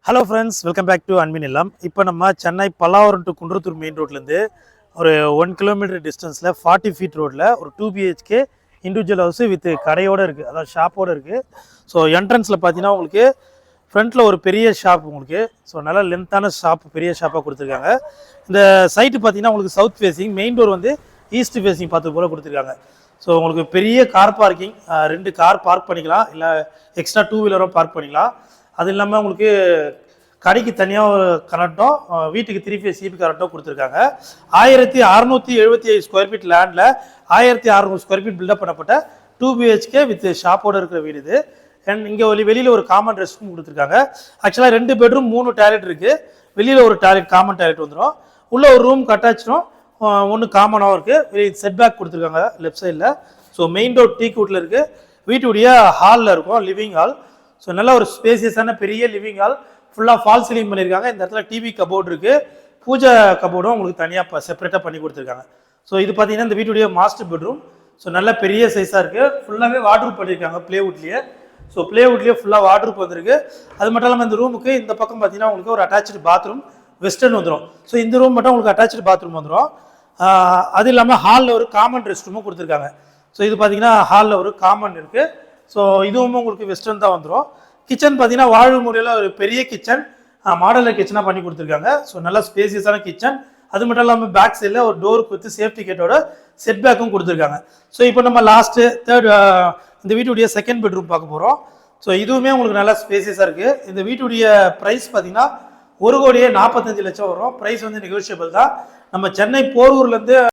Hello friends, welcome back to அன்பின் இல்லம். இப்போ நம்ம சென்னை பல்லாவரம் டு குன்றத்தூர் மெயின் ரோட்லேருந்து ஒரு 1 கிலோமீட்டர் டிஸ்டன்ஸில் 40 ஃபீட் ரோட்டில் ஒரு 2 பிஹெச்கே இண்டிவிஜுவல் ஹவுஸு வித் கடையோடு இருக்குது, அதாவது ஷாப்போடு இருக்குது. ஸோ என்ட்ரன்ஸில் பார்த்தீங்கன்னா உங்களுக்கு ஃப்ரண்ட்டில் ஒரு பெரிய ஷாப் உங்களுக்கு. ஸோ நல்லா லென்த்தான ஷாப், பெரிய ஷாப்பாக கொடுத்துருக்காங்க. இந்த சைட்டு பார்த்தீங்கன்னா உங்களுக்கு சவுத் ஃபேஸிங், மெயின் டோர் வந்து ஈஸ்ட் ஃபேஸிங் பார்த்து போல் கொடுத்துருக்காங்க. ஸோ உங்களுக்கு பெரிய கார் பார்க்கிங், 2 கார் பார்க் பண்ணிக்கலாம், இல்லை எக்ஸ்ட்ரா 2 வீலரும் பார்க் பண்ணிக்கலாம். அது இல்லாமல் உங்களுக்கு கடைக்கு தனியாக ஒரு கரண்ட்டும் வீட்டுக்கு 3 ஃபேஸ் சிபி கரண்ட்டும் கொடுத்துருக்காங்க. 1675 ஸ்கொயர் ஃபீட் லேண்டில் 1600 ஸ்கொயர் ஃபீட் பில்டப் பண்ணப்பட்ட 2 பிஹெச்கே வித் ஷாப்போடு இருக்கிற வீடு இது. அண்ட் இங்கே வெளியில் ஒரு காமன் ரெஸ்ட் ரூம் கொடுத்துருக்காங்க. ஆக்சுவலாக 2 பெட்ரூம் 3 டாய்லெட் இருக்குது. வெளியில் ஒரு டாய்லெட், காமன் டாய்லெட் வந்துடும். உள்ள ஒரு ரூம் அட்டாச்சும் ஒன்று காமனாகவும் இருக்குது. செட் பேக் கொடுத்துருக்காங்க லெஃப்ட் சைடில். ஸோ மெயின் டோர் டீ கூட்டில் இருக்குது. வீட்டுடைய ஹாலில் இருக்கும், லிவிங் ஹால். ஸோ நல்ல ஒரு ஸ்பேசியஸான பெரிய லிவிங் ஹால், ஃபுல்லாக ஃபால் சீலிங் பண்ணியிருக்காங்க. இந்த இடத்துல டிவி கபோர்டு இருக்குது, பூஜை கபோர்டும் உங்களுக்கு தனியாக செப்பரேட்டாக பண்ணி கொடுத்துருக்காங்க. ஸோ இது பார்த்தீங்கன்னா இந்த வீட்டுடைய மாஸ்டர் பெட்ரூம். ஸோ நல்ல பெரிய சைஸாக இருக்குது. ஃபுல்லாகவே வார்ட்ரூப் பண்ணியிருக்காங்க ப்ளேவுட்லேயே. ஸோ ப்ளேவுட்லேயே ஃபுல்லாக வார்ட்ரூப் வந்துருக்கு. அது மட்டும் இல்லாமல் இந்த ரூமுக்கு இந்த பக்கம் பார்த்தீங்கன்னா உங்களுக்கு ஒரு அட்டாச்சு பாத்ரூம் வெஸ்டர்ன் வந்துடும். ஸோ இந்த ரூம் மட்டும் உங்களுக்கு அட்டாச்சு பாத்ரூம் வந்துடும். அது இல்லாமல் ஹாலில் ஒரு காமன் ரெஸ்ட் ரூமும் கொடுத்துருக்காங்க. ஸோ இது பார்த்தீங்கன்னா ஹாலில் ஒரு காமன் இருக்குது. ஸோ இதுவும் உங்களுக்கு வெஸ்டர்ன் தான் வந்துடும். கிச்சன் பார்த்தீங்கன்னா வாழ்வு முறையில் ஒரு பெரிய கிச்சன், மாடலர் கிச்சனாக பண்ணி கொடுத்துருக்காங்க. ஸோ நல்லா ஸ்பேசியஸான கிச்சன். அது மட்டும் இல்லாமல் பேக் சைடில் ஒரு டோர் கொடுத்து சேஃப்டி கேட்டோட செட் பேக்கும் கொடுத்துருக்காங்க. ஸோ இப்போ நம்ம தேர்ட் இந்த வீட்டுடைய செகண்ட் பெட்ரூம் பார்க்க போகிறோம். ஸோ இதுவுமே உங்களுக்கு நல்லா ஸ்பேசியஸாக இருக்குது. இந்த வீட்டுடைய ப்ரைஸ் பார்த்தீங்கன்னா 1,45,00,000 வரும். ப்ரைஸ் வந்து நெகோஷியபிள் தான். நம்ம சென்னை போரூர்லேருந்து